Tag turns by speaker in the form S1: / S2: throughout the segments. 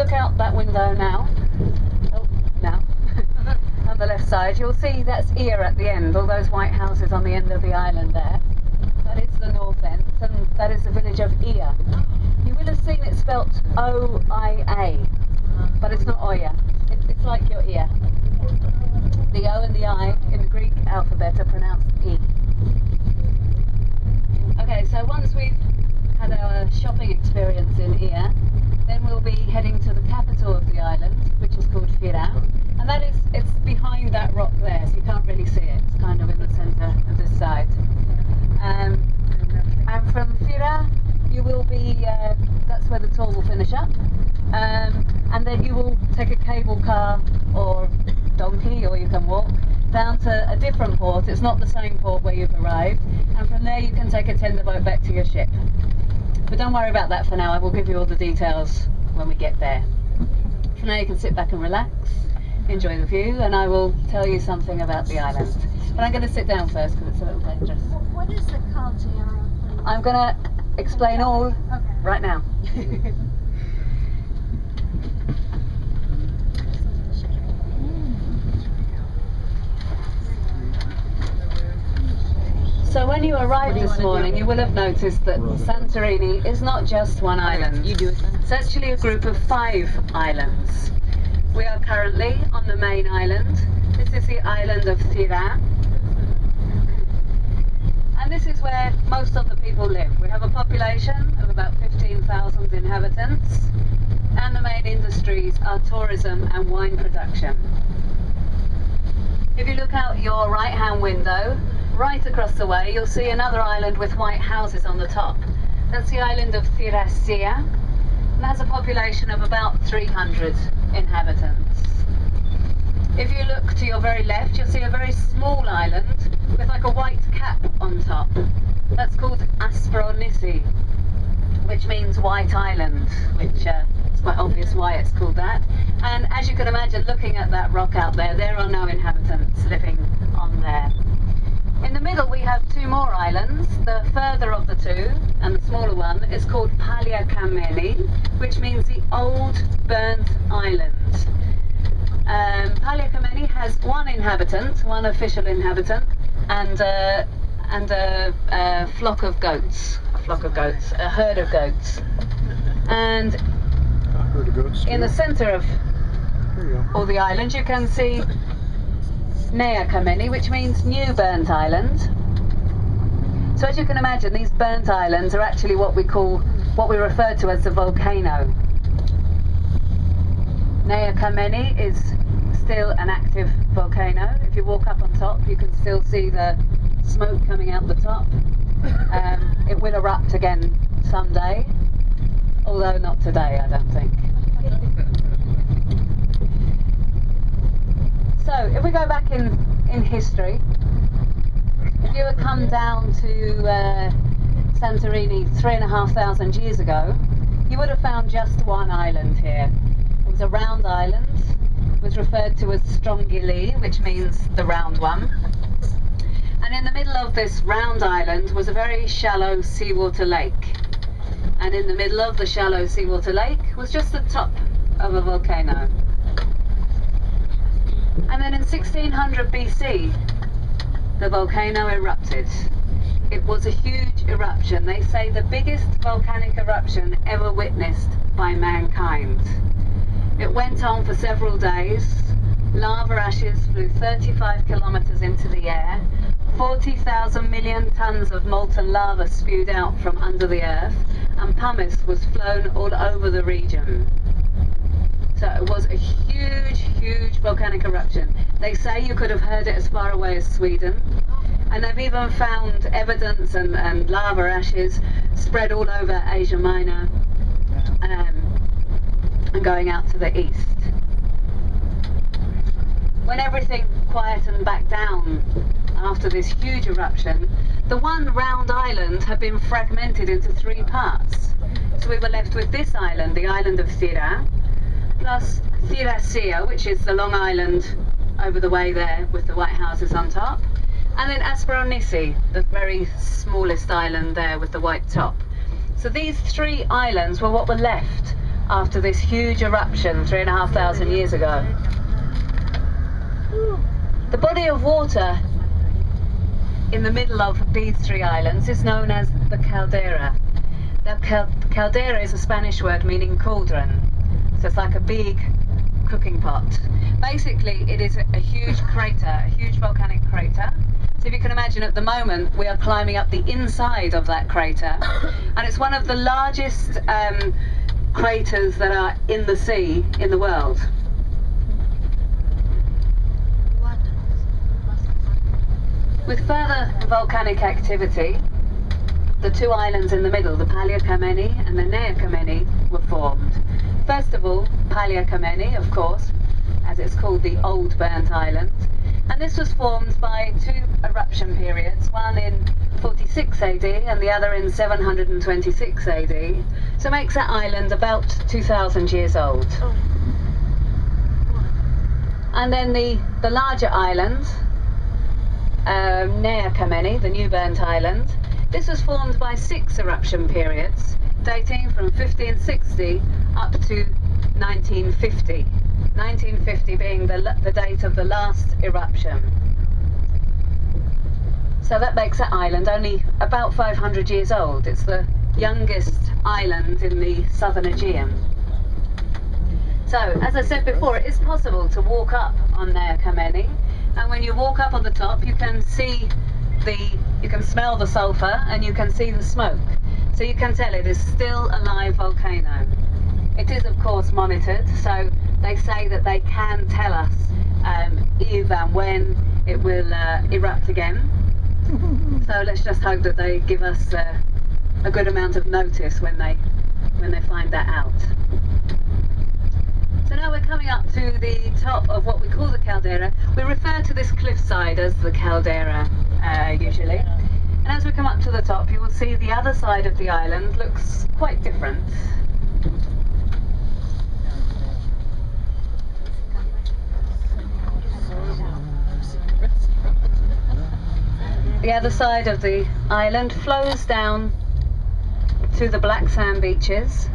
S1: look out that window now, on the left side, you'll see that's Ia at the end, all those white houses on the end of the island there. That is the north end, and that is the village of Ia. You will have seen it spelt O-I-A, but it's not Oya. It's like your ear. The O and the I in the Greek alphabet are pronounced E. Okay, so once we've had our shopping experience in Ia, then we'll be heading to the capital of the island, which is called Fira, and it's behind that rock there, so you can't really see it. It's kind of in the centre of this side. And from Fira, you will be, that's where the tour will finish up, and then you will take a cable car or donkey, or you can walk down to a different port. It's not the same port where you've arrived, and from there you can take a tender boat back to your ship. But don't worry about that for now, I will give you all the details when we get there. For now you can sit back and relax, enjoy the view, and I will tell you something about the island. But I'm going to sit down first because it's a little dangerous.
S2: What is the culture?
S1: I'm going to explain all right now. So when you arrived this morning, you will have noticed that Santorini is not just one island. It's actually a group of 5 islands. We are currently on the main island. This is the island of Fira. And this is where most of the people live. We have a population of about 15,000 inhabitants, and the main industries are tourism and wine production. If you look out your right-hand window, right across the way, you'll see another island with white houses on the top. That's the island of Thirassia, and has a population of about 300 inhabitants. If you look to your very left, you'll see a very small island with like a white cap on top. That's called Santorini, which means white island, which is quite obvious why it's called that. And as you can imagine, looking at that rock out there, there are no inhabitants living on there. In the middle we have 2 more islands. The further of the 2, and the smaller one, is called Kameni, which means the old burnt island. Kameni has 1 inhabitant, 1 official inhabitant, and a flock of goats. A herd of goats. And in the centre of all the islands you can see Kameni, which means new burnt island. So as you can imagine, these burnt islands are actually what we refer to as the volcano. Kameni is still an active volcano. If you walk up on top, you can still see the smoke coming out the top. It will erupt again someday, although not today, I don't think. So, if we go back in history, if you had come down to Santorini 3,500 years ago, you would have found just 1 island here. It was a round island. It was referred to as Strongili, which means the round one. And in the middle of this round island was a very shallow seawater lake. And in the middle of the shallow seawater lake was just the top of a volcano. And then in 1600 BC, the volcano erupted. It was a huge eruption. They say the biggest volcanic eruption ever witnessed by mankind. It went on for several days. Lava ashes flew 35 kilometers into the air. 40,000 million tons of molten lava spewed out from under the earth, and pumice was flown all over the region. So it was a huge, huge volcanic eruption. They say you could have heard it as far away as Sweden, and they've even found evidence and lava ashes spread all over Asia Minor and going out to the east. When everything quietened back down after this huge eruption, the one round island had been fragmented into 3 parts. So we were left with this island, the island of Fira, plus Thirassia, which is the long island over the way there with the white houses on top, and then Santorini, the very smallest island there with the white top. So these 3 islands were what were left after this huge eruption 3,500 years ago. The body of water in the middle of these three islands is known as the caldera. The caldera is a Spanish word meaning cauldron, so it's like a big cooking pot. Basically, it is a huge crater, a huge volcanic crater. So if you can imagine, at the moment we are climbing up the inside of that crater, and it's one of the largest craters that are in the sea in the world. With further volcanic activity, the two islands in the middle, the Paleokameni and the Neokameni, were formed. First of all, Paleokameni, of course, as it's called, the Old Burnt Island. And this was formed by two eruption periods, one in 46 AD and the other in 726 AD. So makes that island about 2,000 years old. And then the larger island, Neokameni, the New Burnt Island, this was formed by 6 eruption periods, dating from 1560 up to 1950. 1950 being the date of the last eruption. So that makes that island only about 500 years old. It's the youngest island in the southern Aegean. So, as I said before, it is possible to walk up on Neokameni, and when you walk up on the top, you can see you can smell the sulphur and you can see the smoke. So you can tell it is still a live volcano. It is, of course, monitored, so they say that they can tell us if and when it will erupt again. So let's just hope that they give us a good amount of notice when they find that out. So now we're coming up to the top of what we call the caldera. We refer to this cliffside as the caldera usually. And as we come up to the top, you will see the other side of the island looks quite different. The other side of the island flows down to the black sand beaches.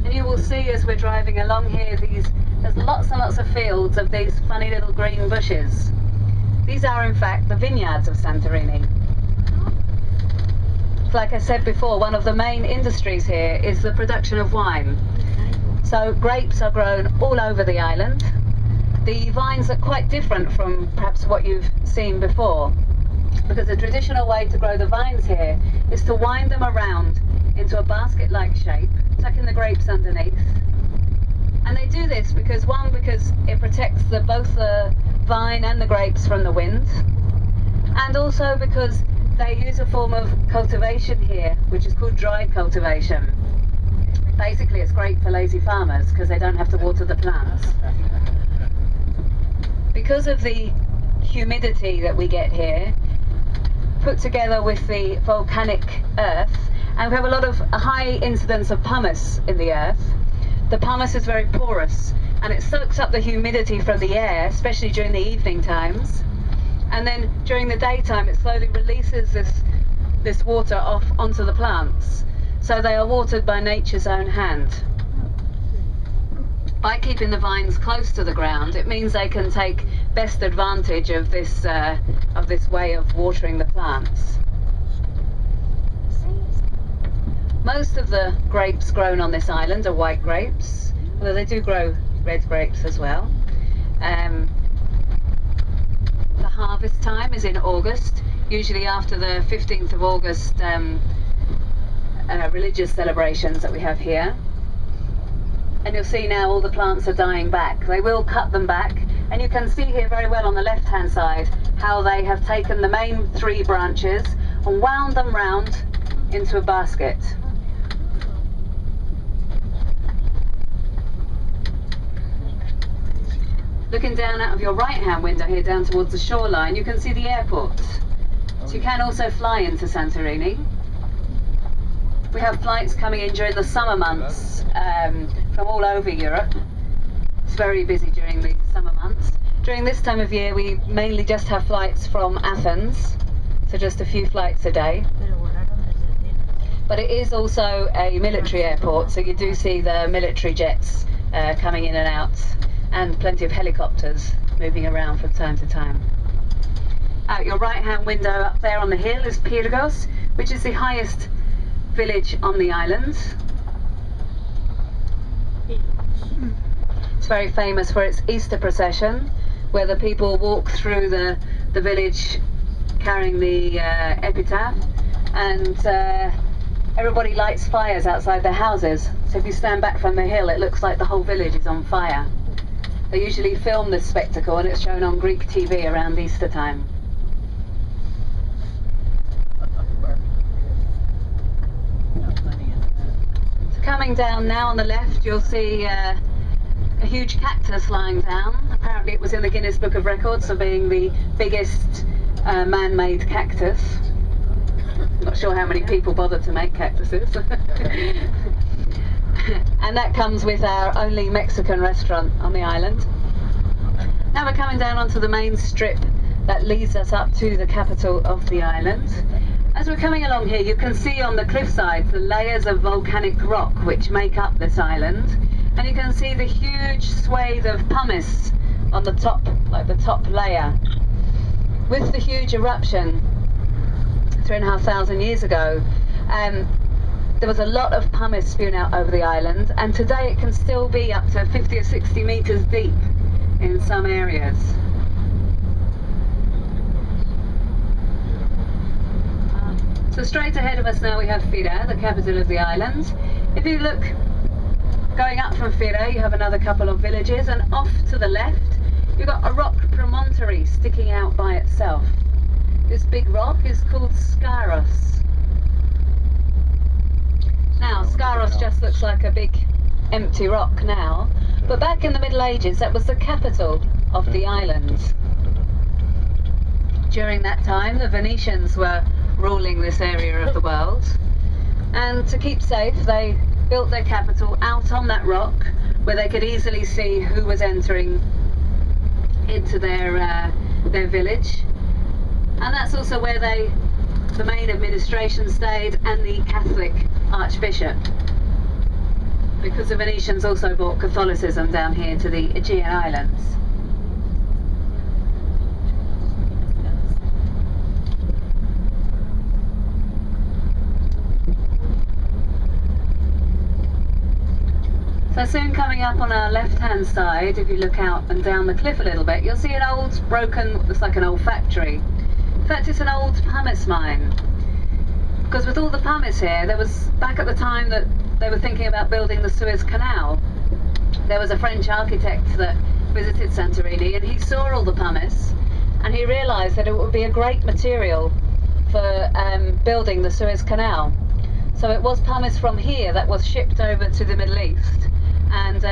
S1: And you will see as we're driving along here, there's lots and lots of fields of these funny little green bushes. These are in fact the vineyards of Santorini. Like I said before, one of the main industries here is the production of wine. So grapes are grown all over the island. The vines are quite different from perhaps what you've seen before, because the traditional way to grow the vines here is to wind them around into a basket-like shape, tucking the grapes underneath. And they do this because it protects both the vine and the grapes from the wind, and also because they use a form of cultivation here which is called dry cultivation. Basically, it's great for lazy farmers because they don't have to water the plants. Because of the humidity that we get here, put together with the volcanic earth, and we have a high incidence of pumice in the earth. The pumice is very porous and it soaks up the humidity from the air, especially during the evening times. And then during the daytime, it slowly releases this water off onto the plants. So they are watered by nature's own hand. By keeping the vines close to the ground, it means they can take best advantage of this way of watering the plants. Most of the grapes grown on this island are white grapes, although they do grow red grapes as well. The harvest time is in August, usually after the 15th of August religious celebrations that we have here. And you'll see now all the plants are dying back. They will cut them back, and you can see here very well on the left hand side how they have taken the main 3 branches and wound them round into a basket. Looking down out of your right hand window here down towards the shoreline, you can see the airport. So you can also fly into Santorini. We have flights coming in during the summer months from all over Europe. It's very busy during the summer months. During this time of year, we mainly just have flights from Athens, so just a few flights a day. But it is also a military airport, so you do see the military jets coming in and out, and plenty of helicopters moving around from time to time. Out your right hand window up there on the hill is Pyrgos, which is the highest village on the island. It's very famous for its Easter procession, where the people walk through the village carrying the epitaph, and everybody lights fires outside their houses. So if you stand back from the hill, it looks like the whole village is on fire. They usually film this spectacle, and it's shown on Greek TV around Easter time. So coming down now on the left, you'll see a huge cactus lying down. Apparently it was in the Guinness Book of Records for being the biggest man-made cactus. Not sure how many people bothered to make cactuses. And that comes with our only Mexican restaurant on the island. Now we're coming down onto the main strip that leads us up to the capital of the island. As we're coming along here, you can see on the cliffsides the layers of volcanic rock which make up this island, and you can see the huge swathe of pumice on the top, like the top layer. With the huge eruption 3,500 years ago, there was a lot of pumice spewed out over the island, and today it can still be up to 50 or 60 meters deep in some areas. So straight ahead of us now we have Fira, the capital of the island. If you look going up from Fira, you have another couple of villages, and off to the left you've got a rock promontory sticking out by itself. This big rock is called Scaros. Now, Scaros just looks like a big empty rock now, but back in the Middle Ages that was the capital of the island. During that time the Venetians were ruling this area of the world, and to keep safe they built their capital out on that rock where they could easily see who was entering into their village. And that's also where the main administration stayed, and the Catholic Archbishop, because the Venetians also brought Catholicism down here to the Aegean Islands. So soon coming up on our left-hand side, if you look out and down the cliff a little bit, you'll see an old broken, looks like an old factory. In fact, it's an old pumice mine. Because with all the pumice here, there was, back at the time that they were thinking about building the Suez Canal, there was a French architect that visited Santorini, and he saw all the pumice, and he realised that it would be a great material for building the Suez Canal. So it was pumice from here that was shipped over to the Middle East and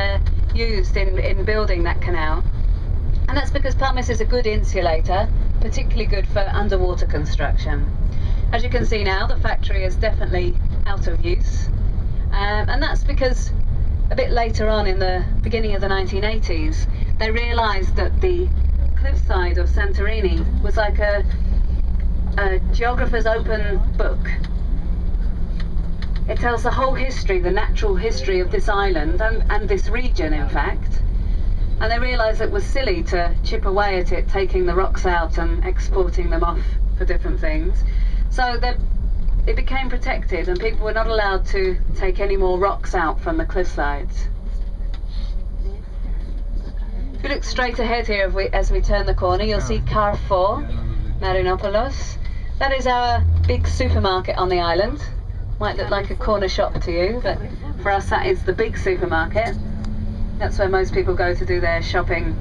S1: used in building that canal. And that's because pumice is a good insulator, particularly good for underwater construction. As you can see now, the factory is definitely out of use, and that's because a bit later on in the beginning of the 1980s they realised that the cliffside of Santorini was like a geographer's open book. It tells the whole history, the natural history of this island and this region in fact, and they realised it was silly to chip away at it, taking the rocks out and exporting them off for different things. So it became protected, and people were not allowed to take any more rocks out from the cliffsides. If you look straight ahead here as we turn the corner, you'll see Carrefour Marinopoulos. That is our big supermarket on the island. Might look like a corner shop to you, but for us that is the big supermarket. That's where most people go to do their shopping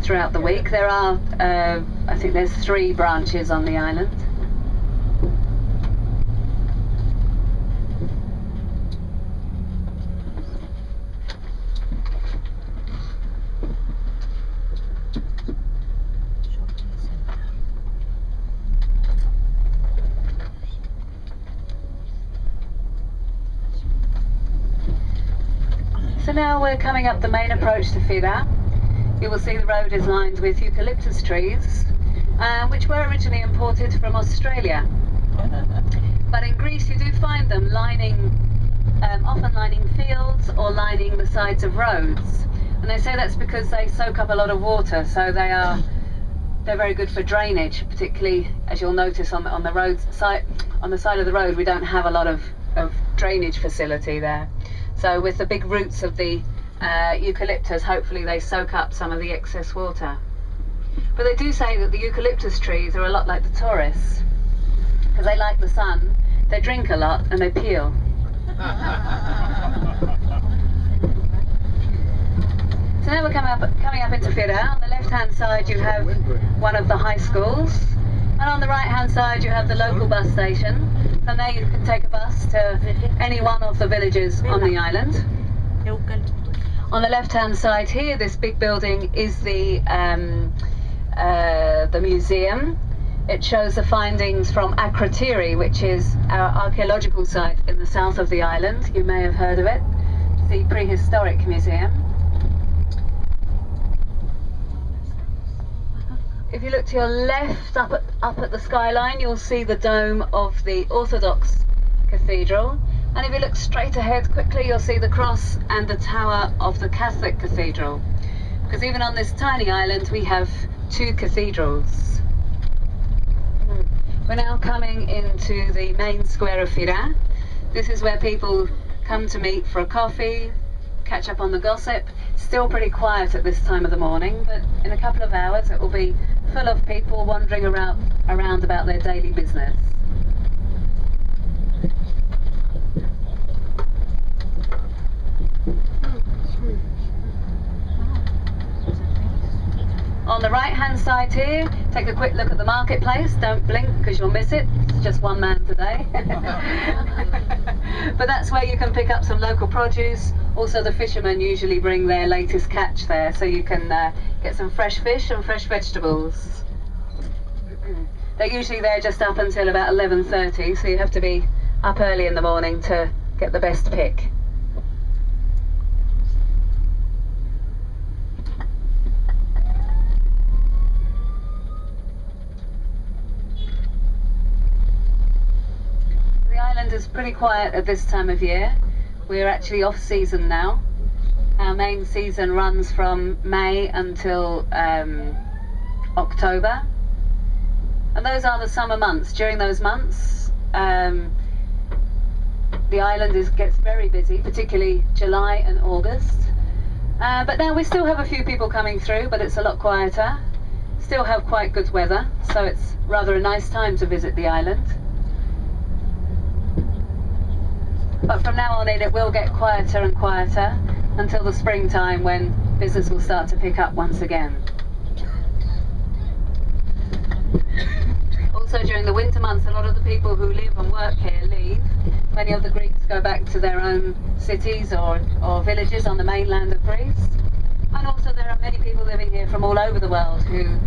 S1: throughout the week. There are, I think there's 3 branches on the island. So now we're coming up the main approach to Fira. You will see the road is lined with eucalyptus trees, which were originally imported from Australia. But in Greece you do find them often lining fields or lining the sides of roads. And they say that's because they soak up a lot of water, so they're very good for drainage, particularly as you'll notice on the side of the road we don't have a lot of drainage facility there. So with the big roots of the eucalyptus, hopefully they soak up some of the excess water. But they do say that the eucalyptus trees are a lot like the tourists, because they like the sun, they drink a lot and they peel. So now we're coming up into Fira. On the left hand side you have one of the high schools, and on the right hand side you have the local bus station. From there you can take a bus to any one of the villages on the island. On the left hand side here, this big building is the museum. It shows the findings from Akrotiri, which is our archaeological site in the south of the island. You may have heard of it. It's the prehistoric museum. If you look to your left, up at the skyline, you'll see the dome of the Orthodox Cathedral. And if you look straight ahead quickly, you'll see the cross and the tower of the Catholic Cathedral. Because even on this tiny island, we have two cathedrals. We're now coming into the main square of Fira. This is where people come to meet for a coffee, catch up on the gossip. Still pretty quiet at this time of the morning, but in a couple of hours it will be full of people wandering around about their daily business. On the right hand side here, take a quick look at the marketplace. Don't blink because you'll miss it. It's just one man today. But that's where you can pick up some local produce. Also the fishermen usually bring their latest catch there, so you can get some fresh fish and fresh vegetables. They're usually there just up until about 11:30, so you have to be up early in the morning to get the best pick. Is pretty quiet at this time of year. We're actually off season now. Our main season runs from May until October, and those are the summer months. During those months the island gets very busy, particularly July and August, but now we still have a few people coming through, but it's a lot quieter. Still have quite good weather, so it's rather a nice time to visit the island. But from now on in it will get quieter and quieter until the springtime, when business will start to pick up once again. Also during the winter months, a lot of the people who live and work here leave. Many of the Greeks go back to their own cities or villages on the mainland of Greece. And also there are many people living here from all over the world who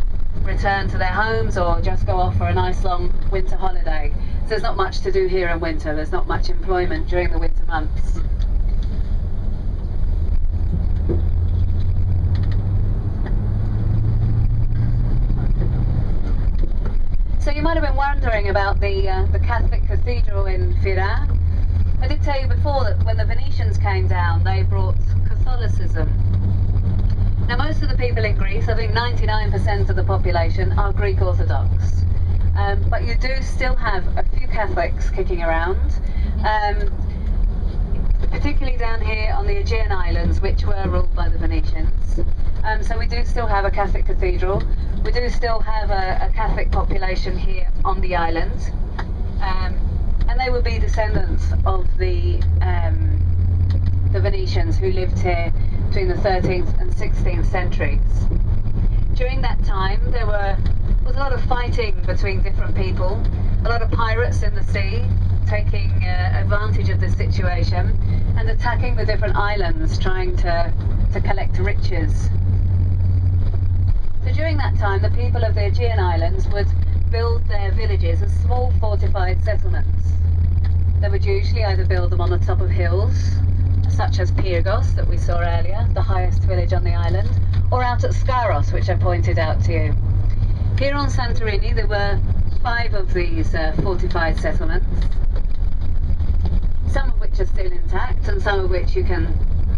S1: return to their homes or just go off for a nice long winter holiday. So there's not much to do here in winter. There's not much employment during the winter months. So you might have been wondering about the Catholic Cathedral in Fira. I did tell you before that when the Venetians came down, they brought Catholicism. Now most of the people in Greece, I think 99% of the population, are Greek Orthodox. But you do still have a few Catholics kicking around, particularly down here on the Aegean Islands, which were ruled by the Venetians. So we do still have a Catholic cathedral. We do still have a Catholic population here on the island. And they would be descendants of the Venetians who lived here between the 13th and 16th centuries. During that time there was a lot of fighting between different people, a lot of pirates in the sea taking advantage of this situation and attacking the different islands, trying to collect riches. So during that time the people of the Aegean Islands would build their villages as small fortified settlements. They would usually either build them on the top of hills, such as Pyrgos that we saw earlier, the highest village on the island, or out at Scaros, which I pointed out to you. Here on Santorini there were 5 of these fortified settlements, some of which are still intact and some of which you can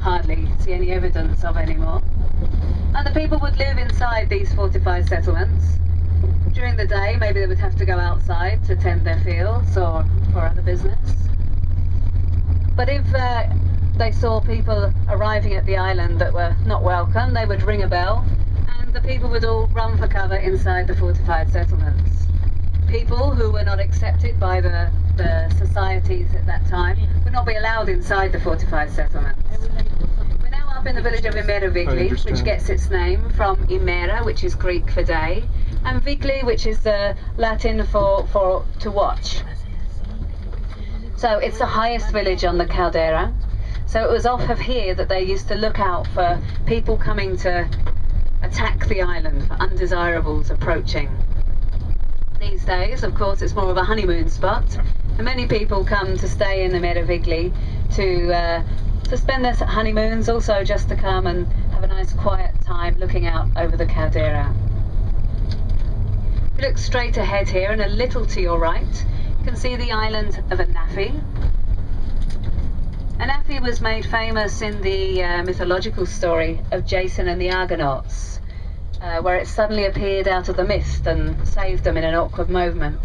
S1: hardly see any evidence of anymore. And the people would live inside these fortified settlements. During the day maybe they would have to go outside to tend their fields or for other business. But if they saw people arriving at the island that were not welcome, they would ring a bell and the people would all run for cover inside the fortified settlements. People who were not accepted by the societies at that time would not be allowed inside the fortified settlements. We're now up in the village of Vigli, which gets its name from Imera, which is Greek for day, and Vigli, which is Latin for to watch. So it's the highest village on the caldera. So it was off of here that they used to look out for people coming to attack the island, for undesirables approaching. These days, of course, it's more of a honeymoon spot, and many people come to stay in the Vigli to spend their honeymoons, also just to come and have a nice quiet time looking out over the caldera. If you look straight ahead here and a little to your right, you can see the island of Anafi. Anafi was made famous in the mythological story of Jason and the Argonauts, where it suddenly appeared out of the mist and saved them in an awkward moment.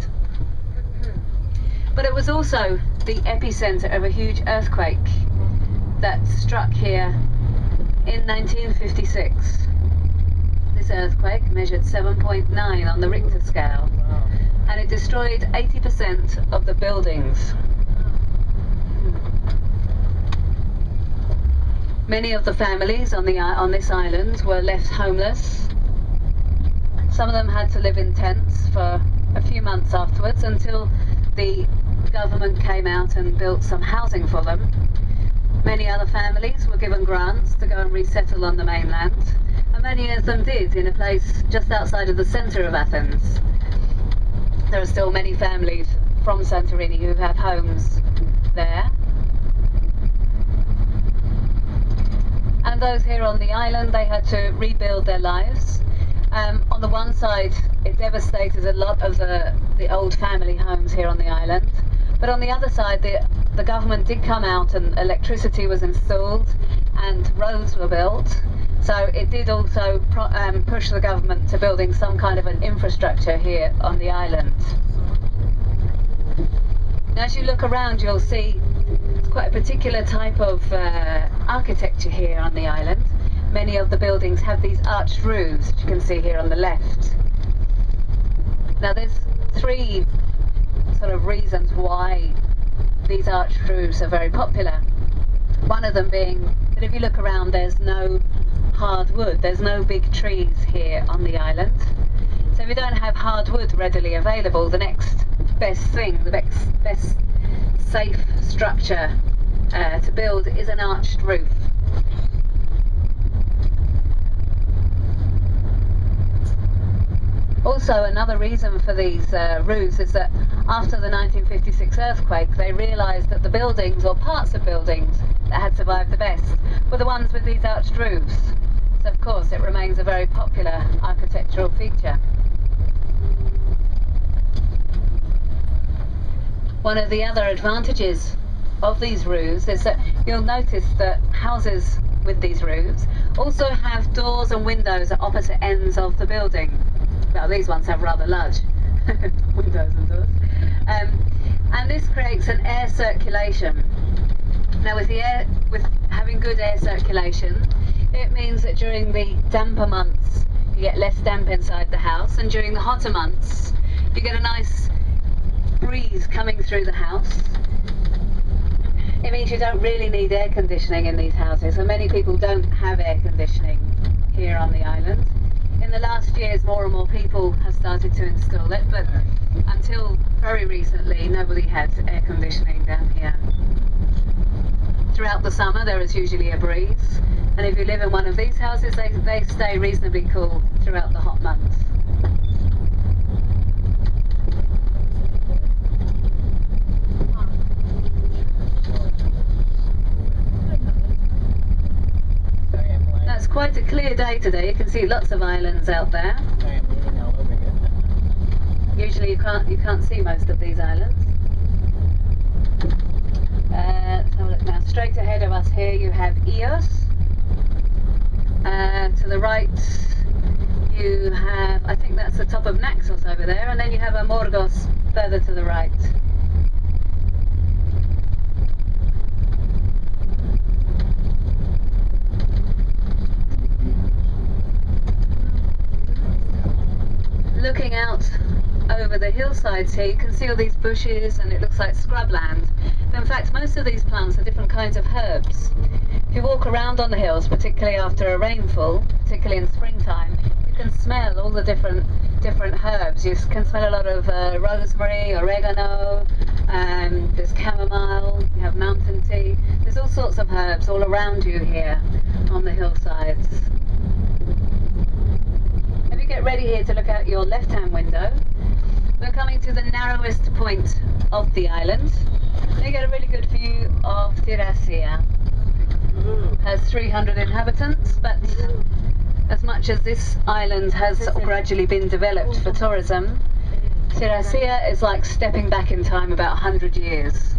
S1: But it was also the epicenter of a huge earthquake that struck here in 1956. This earthquake measured 7.9 on the Richter scale, and it destroyed 80% of the buildings. Many of the families on this island were left homeless. Some of them had to live in tents for a few months afterwards until the government came out and built some housing for them. Many other families were given grants to go and resettle on the mainland, and many of them did in a place just outside of the centre of Athens. There are still many families from Santorini who have homes there. And those here on the island, they had to rebuild their lives. On the one side, it devastated a lot of the old family homes here on the island. But on the other side, the government did come out and electricity was installed and roads were built. So it did also push the government to building some kind of an infrastructure here on the island. Now, as you look around, you'll see it's quite a particular type of architecture here on the island. Many of the buildings have these arched roofs, which you can see here on the left. Now, there's 3 sort of reasons why these arched roofs are very popular. One of them being that if you look around, there's no hard wood, there's no big trees here on the island. So if you don't have hard wood readily available, the next best thing, the best safe structure to build is an arched roof. Also, another reason for these roofs is that after the 1956 earthquake, they realised that the buildings, or parts of buildings, that had survived the best were the ones with these arched roofs. So of course it remains a very popular architectural feature. One of the other advantages of these roofs is that you'll notice that houses with these roofs also have doors and windows at opposite ends of the building. Well, these ones have rather large windows and doors. And this creates an air circulation. Now with having good air circulation, it means that during the damper months you get less damp inside the house, and during the hotter months you get a nice breeze coming through the house. It means you don't really need air conditioning in these houses, and many people don't have air conditioning here on the island. In the last years, more and more people have started to install it, but until very recently nobody had air conditioning down here. Throughout the summer there is usually a breeze, and if you live in one of these houses, they stay reasonably cool throughout the hot months. That's quite a clear day today. You can see lots of islands out there.
S3: I am leaning all over you.
S1: Usually you can't see most of these islands. Let's have a look now. Straight ahead of us here you have Ios. To the right you have, I think that's the top of Naxos over there, and then you have Amorgos further to the right. Looking out over the hillsides here, you can see all these bushes and it looks like scrubland. In fact, most of these plants are different kinds of herbs. If you walk around on the hills, particularly after a rainfall, particularly in springtime, you can smell all the different herbs. You can smell a lot of rosemary, oregano, there's chamomile, you have mountain tea. There's all sorts of herbs all around you here on the hillsides. If you get ready here to look out your left-hand window, we're coming to the narrowest point of the island. You get a really good view of Tirasia. Has 300 inhabitants, but as much as this island has gradually been developed for tourism, Tirasia is like stepping back in time about 100 years.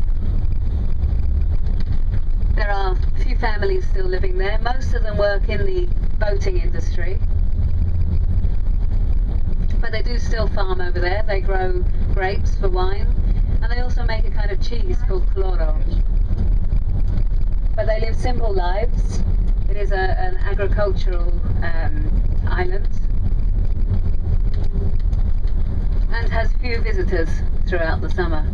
S1: There are a few families still living there. Most of them work in the boating industry, but they do still farm over there. They grow grapes for wine, and they also make a kind of cheese called cloro. But they live simple lives. It is an agricultural island and has few visitors throughout the summer.